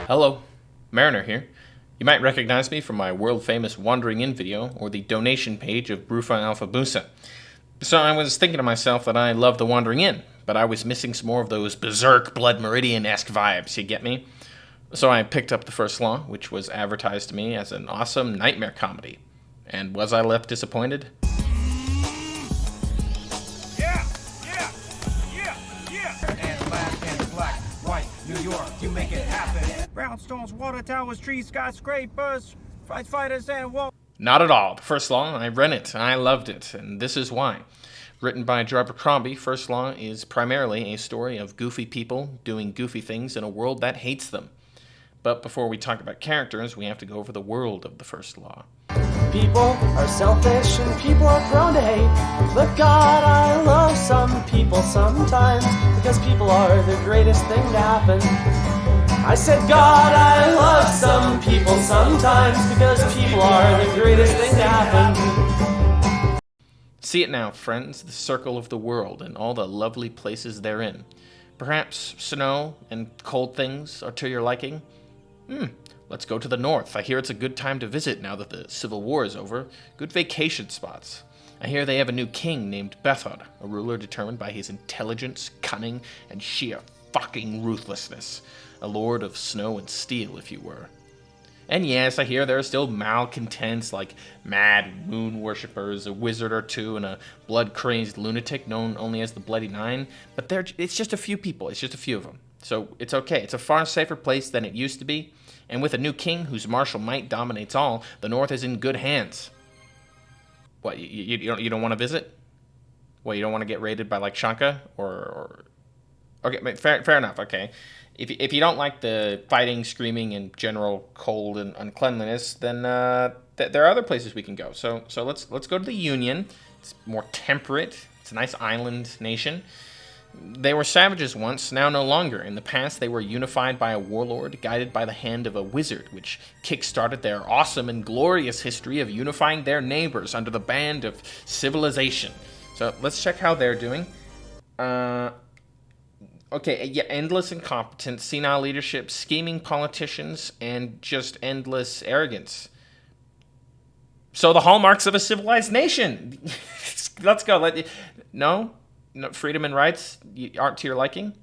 Hello, Mariner here. You might recognize me from my world-famous Wandering In video or the donation page of Brufa Alpha Busa. So I was thinking to myself that I love the Wandering In, but I was missing some more of those berserk Blood Meridian-esque vibes, you get me? So I picked up The First Law, which was advertised to me as an awesome nightmare comedy. And was I left disappointed? New York, you make it happen. Brownstones, water towers, trees, skyscrapers, fighters, and wall. Not at all. The First Law, I read it, I loved it, and this is why. Written by Abercrombie, First Law is primarily a story of goofy people doing goofy things in a world that hates them. But before we talk about characters, we have to go over the world of The First Law. People are selfish and people are prone to hate. But God, I love some people sometimes, because people are the greatest thing to happen. I said, God, I love some people sometimes, because people are the greatest thing to happen. See it now, friends, the circle of the world and all the lovely places therein. Perhaps snow and cold things are to your liking? Let's go to the north. I hear it's a good time to visit now that the Civil War is over. Good vacation spots. I hear they have a new king named Bethod, a ruler determined by his intelligence, cunning, and sheer fucking ruthlessness. A lord of snow and steel, if you were. And yes, I hear there are still malcontents like mad moon worshippers, a wizard or two, and a blood-crazed lunatic known only as the Bloody Nine. But it's just a few people. It's just a few of them. So it's okay. It's a far safer place than it used to be. And with a new king whose martial might dominates all, the North is in good hands. What, you don't want to visit? Well, you don't want to get raided by, like, Shanka? Or... Okay, fair enough, okay. If you don't like the fighting, screaming, and general cold and uncleanliness, then there are other places we can go. So let's go to the Union. It's more temperate. It's a nice island nation. They were savages once, now no longer. In the past, they were unified by a warlord, guided by the hand of a wizard, which kick-started their awesome and glorious history of unifying their neighbors under the band of civilization. So let's check how they're doing. Okay, yeah, endless incompetence, senile leadership, scheming politicians, and just endless arrogance. So the hallmarks of a civilized nation. Let's go. No, freedom and rights aren't to your liking?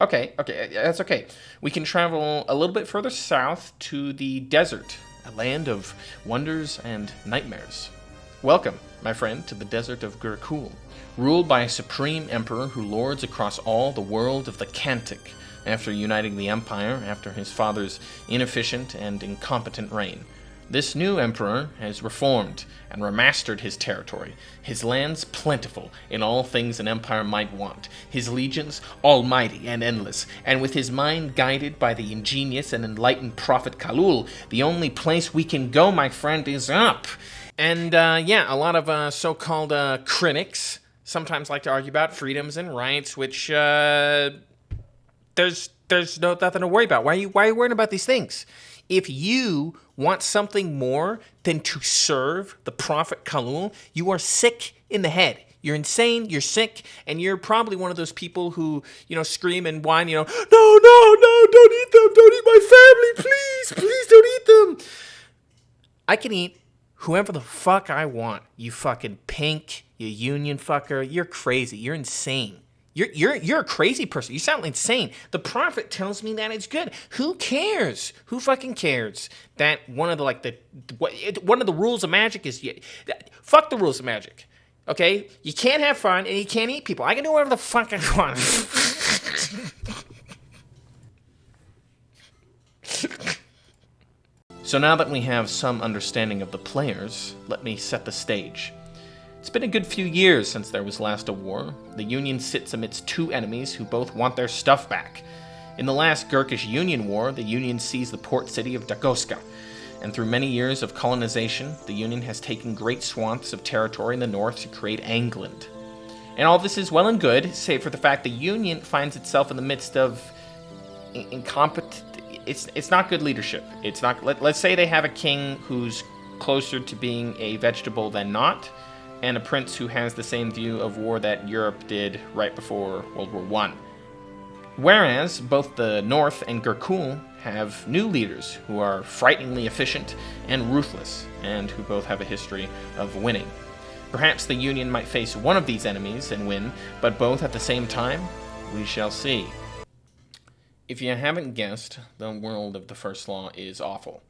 Okay, that's okay. We can travel a little bit further south to the desert, a land of wonders and nightmares. Welcome, my friend, to the desert of Gurkul, ruled by a supreme emperor who lords across all the world of the Kantic, after uniting the empire after his father's inefficient and incompetent reign. This new emperor has reformed and remastered his territory, his lands plentiful in all things an empire might want, his legions almighty and endless, and with his mind guided by the ingenious and enlightened prophet Khalul, the only place we can go, my friend, is up. And a lot of so-called critics sometimes like to argue about freedoms and rights, which there's nothing to worry about. Why are you worrying about these things? If you want something more than to serve the prophet Khalul, you are sick in the head. You're insane, you're sick, and you're probably one of those people who, scream and whine, no, don't eat them, don't eat my family, please don't eat them. I can eat whoever the fuck I want, you fucking pink, you union fucker. You're crazy. You're insane. You're a crazy person. You sound insane. The prophet tells me that it's good. Who cares? Who fucking cares? That one of the rules of magic is fuck the rules of magic. Okay? You can't have fun and you can't eat people. I can do whatever the fuck I want. So now that we have some understanding of the players, let me set the stage. It's been a good few years since there was last a war. The Union sits amidst two enemies who both want their stuff back. In the last Gurkish Union War, the Union seized the port city of Dagoska, and through many years of colonization, the Union has taken great swaths of territory in the north to create England. And all this is well and good, save for the fact the Union finds itself in the midst of incompetent... It's not good leadership. It's not... Let's say they have a king who's closer to being a vegetable than not, and a prince who has the same view of war that Europe did right before World War I. Whereas both the North and Gurkul have new leaders who are frighteningly efficient and ruthless, and who both have a history of winning. Perhaps the Union might face one of these enemies and win, but both at the same time? We shall see. If you haven't guessed, the world of the First Law is awful.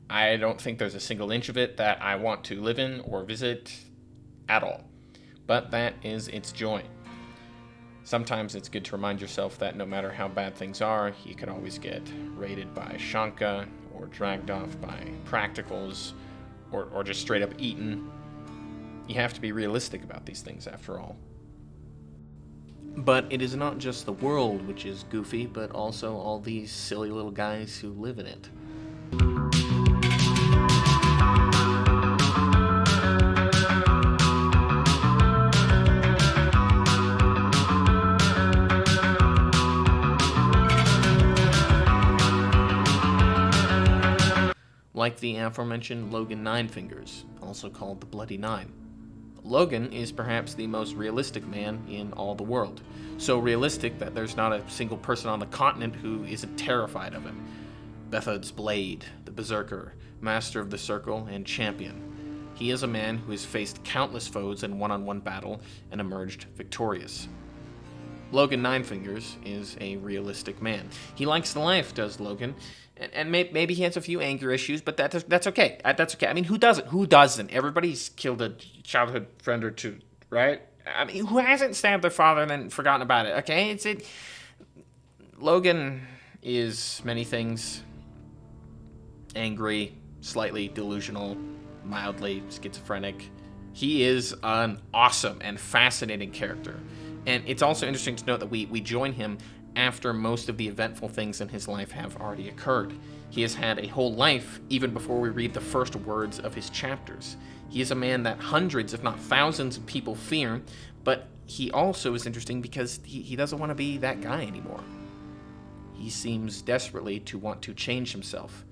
I don't think there's a single inch of it that I want to live in or visit at all. But that is its joy. Sometimes it's good to remind yourself that no matter how bad things are, you could always get raided by Shanka, or dragged off by practicals, or just straight up eaten. You have to be realistic about these things after all. But it is not just the world which is goofy, but also all these silly little guys who live in it. Like the aforementioned Logan Ninefingers, also called the Bloody Nine. Logan is perhaps the most realistic man in all the world. So realistic that there's not a single person on the continent who isn't terrified of him. Bethod's Blade, the Berserker, Master of the Circle, and Champion. He is a man who has faced countless foes in one-on-one battle and emerged victorious. Logan Ninefingers is a realistic man. He likes the life, does Logan, and maybe he has a few anger issues, but that's okay. That's okay. I mean, who doesn't? Who doesn't? Everybody's killed a childhood friend or two, right? I mean, who hasn't stabbed their father and then forgotten about it? Okay, Logan is many things. Angry, slightly delusional, mildly schizophrenic. He is an awesome and fascinating character. And it's also interesting to note that we join him after most of the eventful things in his life have already occurred. He has had a whole life even before we read the first words of his chapters. He is a man that hundreds, if not thousands, of people fear, but he also is interesting because he doesn't want to be that guy anymore. He seems desperately to want to change himself.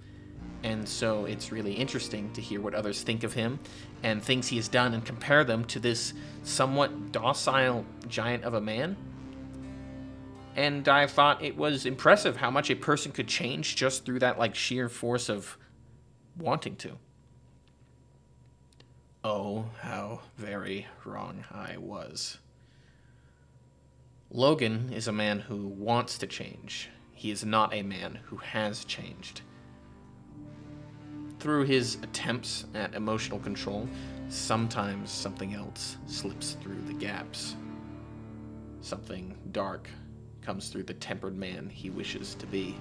And so it's really interesting to hear what others think of him and things he has done and compare them to this somewhat docile giant of a man. And I thought it was impressive how much a person could change just through that sheer force of wanting to. Oh, how very wrong I was. Logan is a man who wants to change. He is not a man who has changed. Through his attempts at emotional control, sometimes something else slips through the gaps. Something dark comes through the tempered man he wishes to be.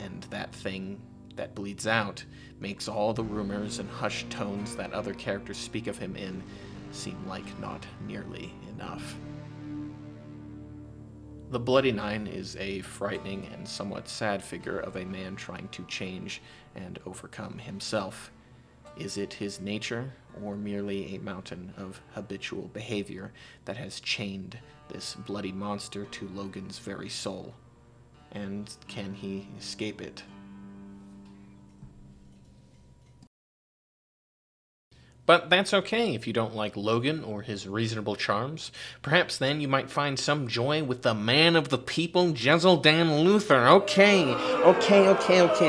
And that thing that bleeds out makes all the rumors and hushed tones that other characters speak of him in seem like not nearly enough. The Bloody Nine is a frightening and somewhat sad figure of a man trying to change and overcome himself. Is it his nature, or merely a mountain of habitual behavior that has chained this bloody monster to Logan's very soul? And can he escape it? But that's okay if you don't like Logan or his reasonable charms. Perhaps then you might find some joy with the man of the people, Jezal Dan Luther. Okay.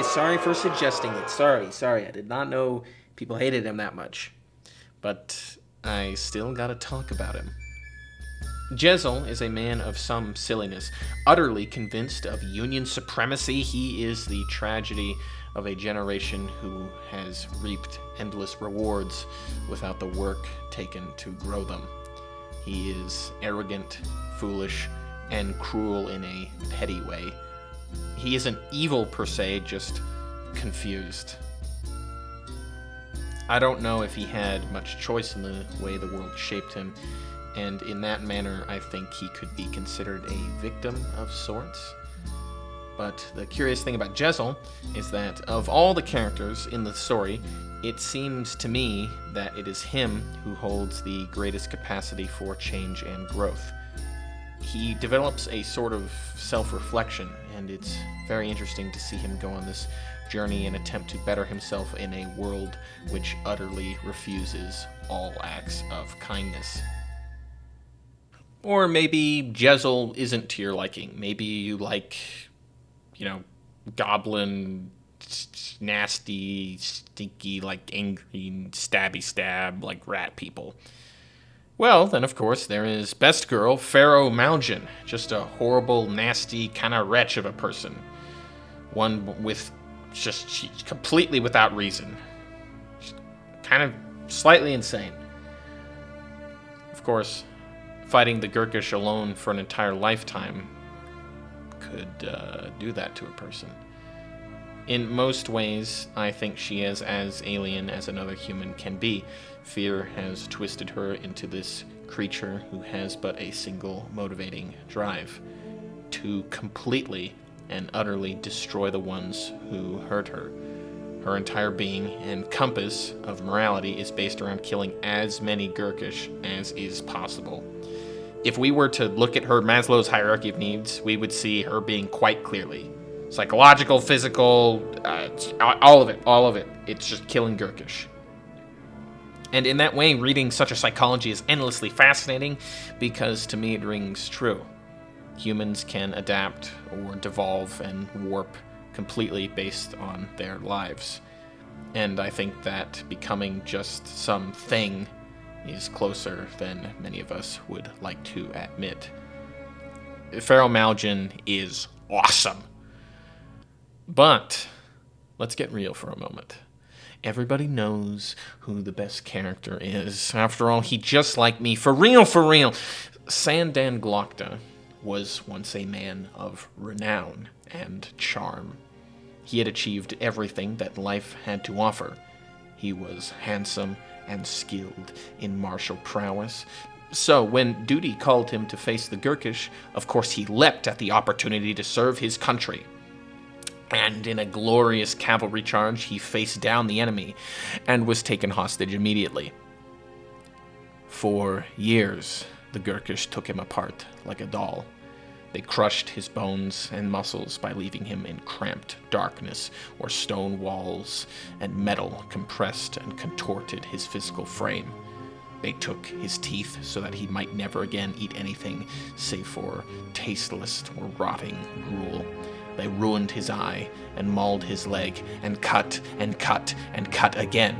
Sorry for suggesting it. Sorry. I did not know people hated him that much. But I still gotta talk about him. Jezal is a man of some silliness, utterly convinced of Union supremacy. He is the tragedy of a generation who has reaped endless rewards without the work taken to grow them. He is arrogant, foolish, and cruel in a petty way. He isn't evil per se, just confused. I don't know if he had much choice in the way the world shaped him, and in that manner I think he could be considered a victim of sorts. But the curious thing about Jezal is that of all the characters in the story, it seems to me that it is him who holds the greatest capacity for change and growth. He develops a sort of self-reflection, and it's very interesting to see him go on this journey and attempt to better himself in a world which utterly refuses all acts of kindness. Or maybe Jezal isn't to your liking. Maybe you like, goblin, nasty, stinky, like angry, stabby stab, like rat people. Well, then of course there is best girl, Ferro Malgin, just a horrible, nasty, kind of wretch of a person. One with just completely without reason. Just kind of slightly insane. Of course, fighting the Gurkish alone for an entire lifetime could do that to a person. In most ways, I think she is as alien as another human can be. Fear has twisted her into this creature who has but a single motivating drive: to completely and utterly destroy the ones who hurt her. Her entire being and compass of morality is based around killing as many Gurkish as is possible. If we were to look at her Maslow's hierarchy of needs, we would see her being quite clearly psychological, physical, all of it. It's just killing Gurkish. And in that way, reading such a psychology is endlessly fascinating because to me it rings true. Humans can adapt or devolve and warp completely based on their lives. And I think that becoming just something is closer than many of us would like to admit. Ferro Malgin is awesome. But let's get real for a moment. Everybody knows who the best character is. After all, he just like me. For real, for real. Sandan Glokta was once a man of renown and charm. He had achieved everything that life had to offer. He was handsome and skilled in martial prowess. So when duty called him to face the Gurkish, of course he leapt at the opportunity to serve his country. And in a glorious cavalry charge, he faced down the enemy and was taken hostage immediately. For years, the Gurkish took him apart like a doll. They crushed his bones and muscles by leaving him in cramped darkness where stone walls and metal compressed and contorted his physical frame. They took his teeth so that he might never again eat anything save for tasteless or rotting gruel. They ruined his eye and mauled his leg and cut and cut and cut again.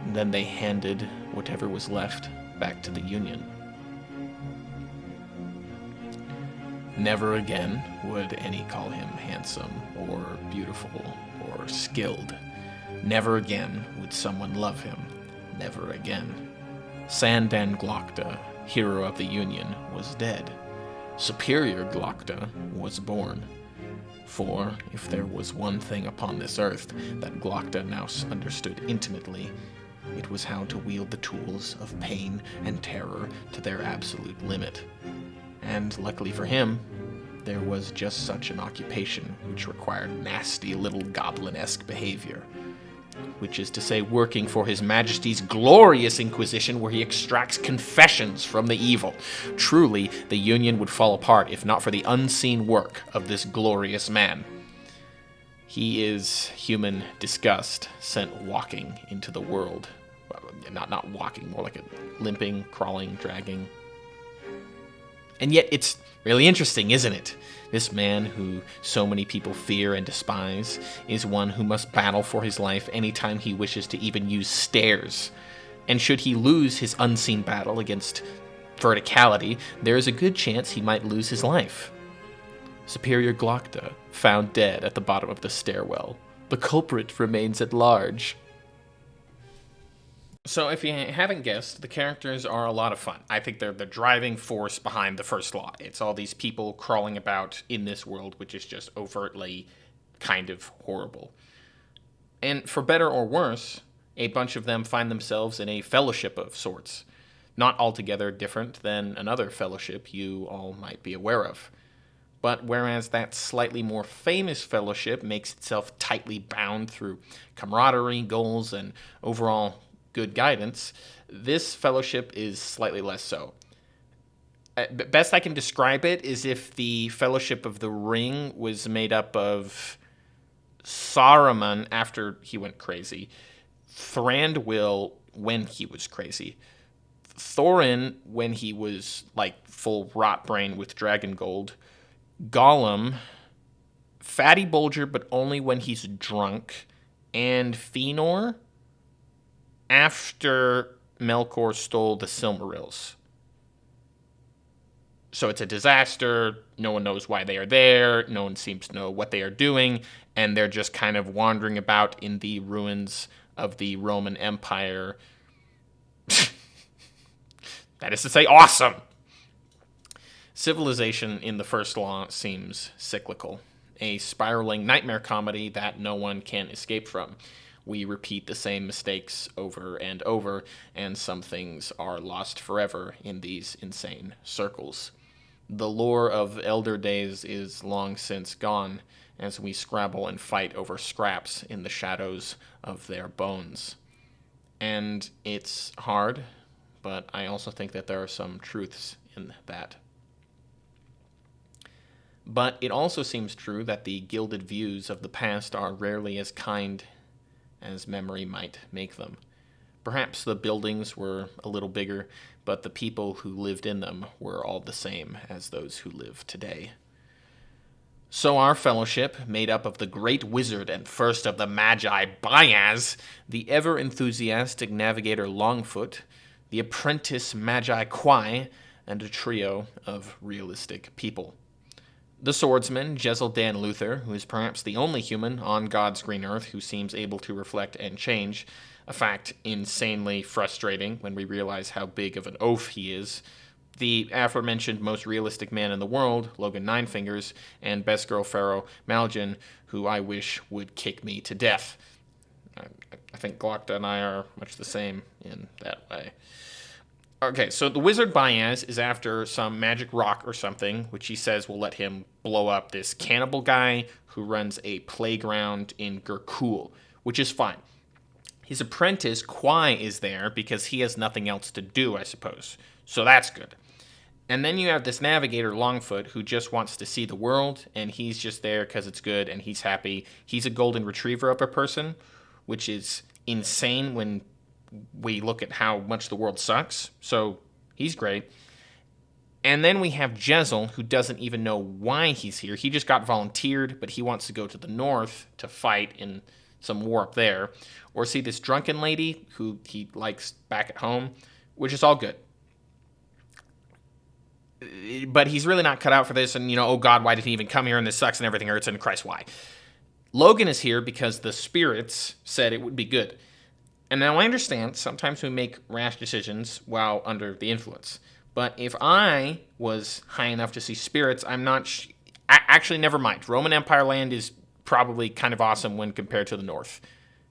And then they handed whatever was left back to the Union. Never again would any call him handsome or beautiful or skilled. Never again would someone love him. Never again. Sandan Glokta, hero of the Union, was dead. Superior Glokta was born. For if there was one thing upon this earth that Glokta now understood intimately, it was how to wield the tools of pain and terror to their absolute limit. And luckily for him, there was just such an occupation which required nasty little goblin-esque behavior. Which is to say, working for His Majesty's glorious Inquisition where he extracts confessions from the evil. Truly, the Union would fall apart if not for the unseen work of this glorious man. He is human disgust sent walking into the world. Well, not walking, more like a limping, crawling, dragging. And yet it's really interesting, isn't it? This man who so many people fear and despise is one who must battle for his life anytime he wishes to even use stairs. And should he lose his unseen battle against verticality, there is a good chance he might lose his life. Superior Glokta, found dead at the bottom of the stairwell. The culprit remains at large. So if you haven't guessed, the characters are a lot of fun. I think they're the driving force behind the first law. It's all these people crawling about in this world, which is just overtly kind of horrible. And for better or worse, a bunch of them find themselves in a fellowship of sorts. Not altogether different than another fellowship you all might be aware of. But whereas that slightly more famous fellowship makes itself tightly bound through camaraderie, goals, and overall good guidance, this fellowship is slightly less so. Best I can describe it is if the Fellowship of the Ring was made up of Saruman after he went crazy, Thranduil when he was crazy, Thorin when he was like full rot brain with dragon gold, Gollum Fatty Bulger, but only when he's drunk, and Fëanor after Melkor stole the Silmarils. So it's a disaster. No one knows why they are there. No one seems to know what they are doing. And they're just kind of wandering about in the ruins of the Roman Empire. That is to say, awesome. Civilization in the First Law seems cyclical. A spiraling nightmare comedy that no one can escape from. We repeat the same mistakes over and over, and some things are lost forever in these insane circles. The lore of elder days is long since gone, as we scrabble and fight over scraps in the shadows of their bones. And it's hard, but I also think that there are some truths in that. But it also seems true that the gilded views of the past are rarely as kind as memory might make them. Perhaps the buildings were a little bigger, but the people who lived in them were all the same as those who live today. So our fellowship, made up of the great wizard and first of the Magi Bayaz, the ever-enthusiastic navigator Longfoot, the apprentice Magi Quai, and a trio of realistic people. The swordsman, Jezal Dan Luther, who is perhaps the only human on God's green earth who seems able to reflect and change, a fact insanely frustrating when we realize how big of an oaf he is. The aforementioned most realistic man in the world, Logan Ninefingers, and best girl Ferro Malgin, who I wish would kick me to death. I think Glokta and I are much the same in that way. Okay, so the wizard Bayaz is after some magic rock or something, which he says will let him blow up this cannibal guy who runs a playground in Gurkul, which is fine. His apprentice, Quai, is there because he has nothing else to do, I suppose. So that's good. And then you have this navigator, Longfoot, who just wants to see the world, and he's just there because it's good, and he's happy. He's a golden retriever of a person, which is insane when we look at how much the world sucks. So he's great. And then we have Jezal, who doesn't even know why he's here. He just got volunteered, but he wants to go to the north to fight in some war up there. Or see this drunken lady who he likes back at home, which is all good. But he's really not cut out for this, and, oh God, why did he even come here, and this sucks, and everything hurts, and Christ, why? Logan is here because the spirits said it would be good. And now I understand sometimes we make rash decisions while under the influence. But if I was high enough to see spirits, I'm not... Actually, never mind. Roman Empire land is probably kind of awesome when compared to the north.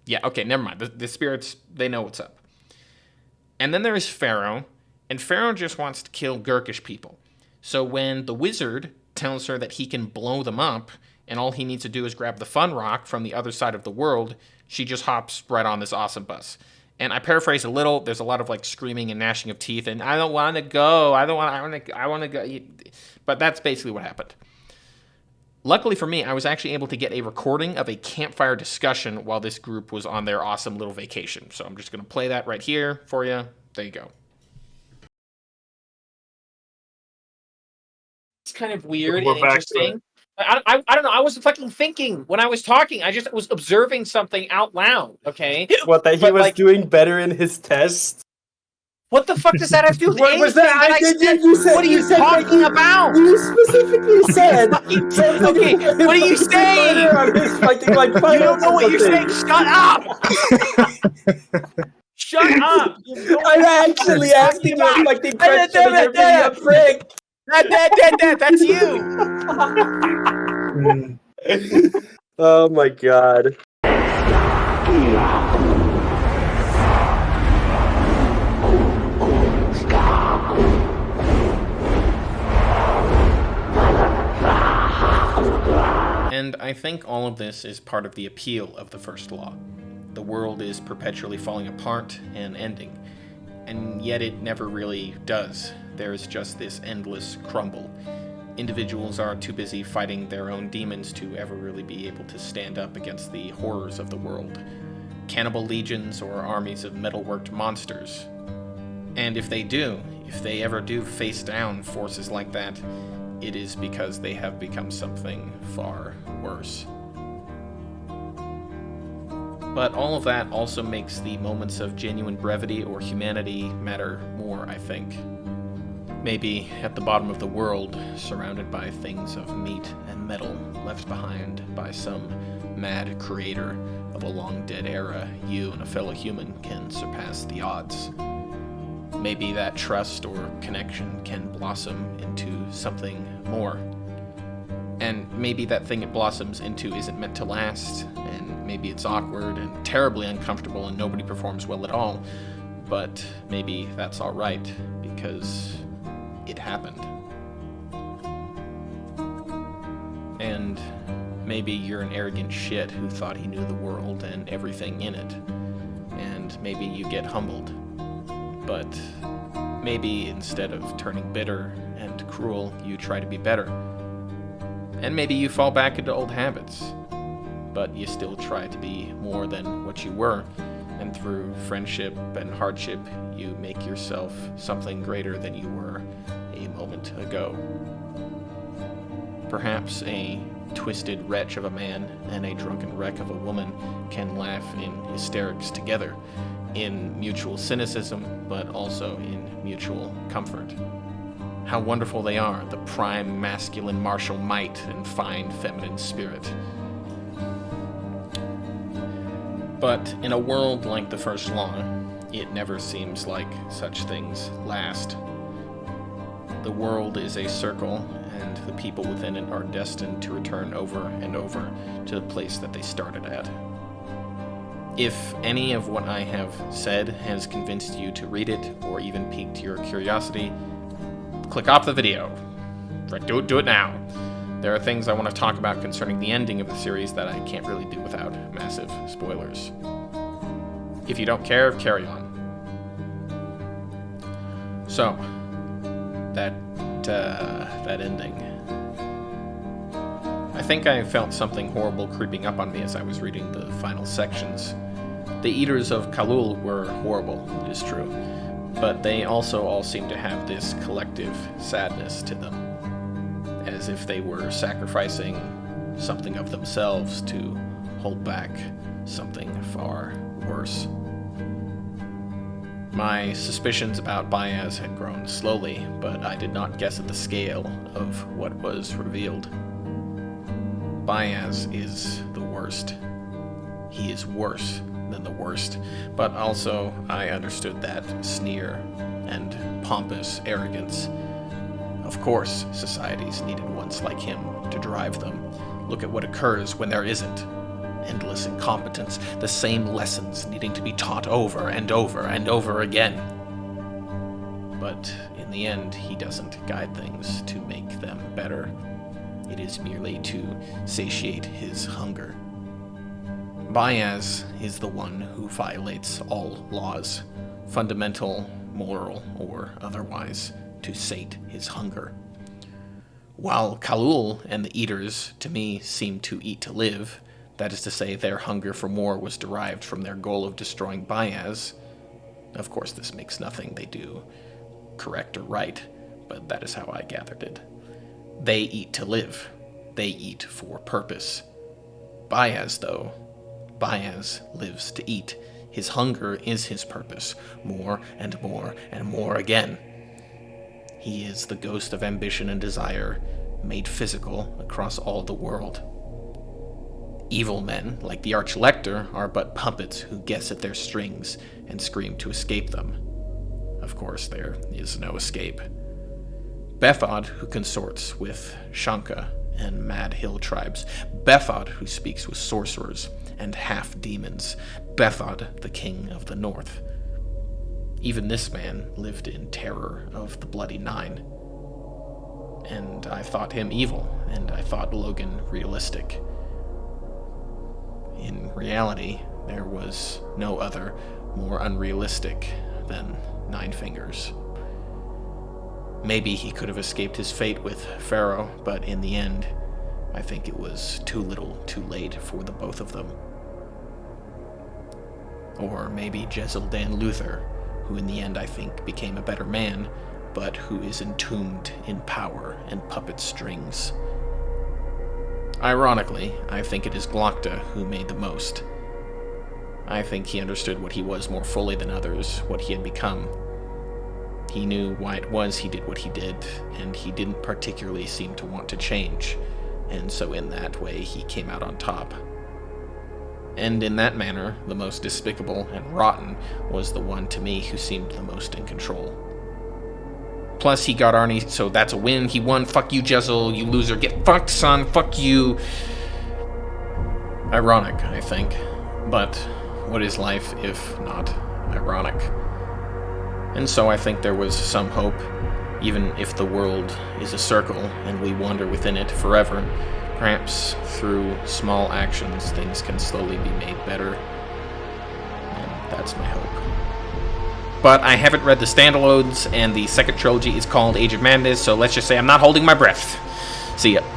Yeah, okay, never mind. The spirits, they know what's up. And then there is Ferro, and Ferro just wants to kill Gurkish people. So when the wizard tells her that he can blow them up, and all he needs to do is grab the fun rock from the other side of the world, she just hops right on this awesome bus. And I paraphrase a little. There's a lot of screaming and gnashing of teeth, and I don't want to go. I want to go. But that's basically what happened. Luckily for me, I was actually able to get a recording of a campfire discussion while this group was on their awesome little vacation. So I'm just going to play that right here for you. There you go. It's kind of weird and interesting. I don't know. I wasn't fucking thinking when I was talking. I just was observing something out loud, okay? What, that he was doing better in his test? What the fuck does that have to do with anything was that? You said, what are you talking about? You specifically said... Okay, what are you saying? You don't know what you're saying. Shut up! Shut up! I'm actually asking you a fucking question and you're being a prick. That's you! Oh my god. And I think all of this is part of the appeal of the First Law. The world is perpetually falling apart and ending, and yet it never really does. There is just this endless crumble. Individuals are too busy fighting their own demons to ever really be able to stand up against the horrors of the world. Cannibal legions or armies of metalworked monsters. And if they ever do face down forces like that, it is because they have become something far worse. But all of that also makes the moments of genuine brevity or humanity matter more, I think. Maybe at the bottom of the world, surrounded by things of meat and metal left behind by some mad creator of a long-dead era, you and a fellow human can surpass the odds. Maybe that trust or connection can blossom into something more. And maybe that thing it blossoms into isn't meant to last, and maybe it's awkward and terribly uncomfortable and nobody performs well at all, but maybe that's alright, because it happened. And maybe you're an arrogant shit who thought he knew the world and everything in it, and maybe you get humbled. But maybe instead of turning bitter and cruel, you try to be better. And maybe you fall back into old habits, but you still try to be more than what you were, and through friendship and hardship, you make yourself something greater than you were a moment ago. Perhaps a twisted wretch of a man and a drunken wreck of a woman can laugh in hysterics together, in mutual cynicism, but also in mutual comfort. How wonderful they are, the prime masculine martial might and fine feminine spirit. But in a world like the First Law, it never seems like such things last. The world is a circle, and the people within it are destined to return over and over to the place that they started at. If any of what I have said has convinced you to read it, or even piqued your curiosity, click off the video. Do it now. There are things I want to talk about concerning the ending of the series that I can't really do without massive spoilers. If you don't care, carry on. So, that ending. I think I felt something horrible creeping up on me as I was reading the final sections. The Eaters of Khalul were horrible, it is true, but they also all seem to have this collective sadness to them, as if they were sacrificing something of themselves to hold back something far worse. My suspicions about Baez had grown slowly, but I did not guess at the scale of what was revealed. Baez is the worst. He is worse than the worst, but also I understood that sneer and pompous arrogance. Of course, societies needed ones like him to drive them. Look at what occurs when there isn't. Endless incompetence, the same lessons needing to be taught over and over and over again. But in the end, he doesn't guide things to make them better. It is merely to satiate his hunger. Baez is the one who violates all laws, fundamental, moral, or otherwise, to sate his hunger. While Khalul and the Eaters, to me, seem to eat to live, that is to say, their hunger for more was derived from their goal of destroying Baez. Of course, this makes nothing they do correct or right, but that is how I gathered it. They eat to live. They eat for purpose. Baez, though, Baez lives to eat. His hunger is his purpose, more and more and more again. He is the ghost of ambition and desire, made physical across all the world. Evil men, like the Archlector, are but puppets who guess at their strings and scream to escape them. Of course, there is no escape. Bethod, who consorts with Shanka and mad hill tribes. Bethod, who speaks with sorcerers and half-demons. Bethod, the king of the north. Even this man lived in terror of the Bloody Nine. And I thought him evil, and I thought Logan realistic. In reality, there was no other more unrealistic than Nine Fingers. Maybe he could have escaped his fate with Ferro, but in the end, I think it was too little, too late for the both of them. Or maybe Jezal Dan Luther, who in the end I think became a better man, but who is entombed in power and puppet strings. Ironically, I think it is Glokta who made the most. I think he understood what he was more fully than others, what he had become. He knew why it was he did what he did, and he didn't particularly seem to want to change, and so in that way he came out on top. And in that manner, the most despicable and rotten was the one to me who seemed the most in control. Plus, he got Arnie, so that's a win. He won. Fuck you, Jezal. You loser. Get fucked, son. Fuck you. Ironic, I think. But what is life if not ironic? And so I think there was some hope, even if the world is a circle and we wander within it forever. Perhaps through small actions, things can slowly be made better. And that's my hope. But I haven't read the standalones, and the second trilogy is called Age of Madness, so let's just say I'm not holding my breath. See ya.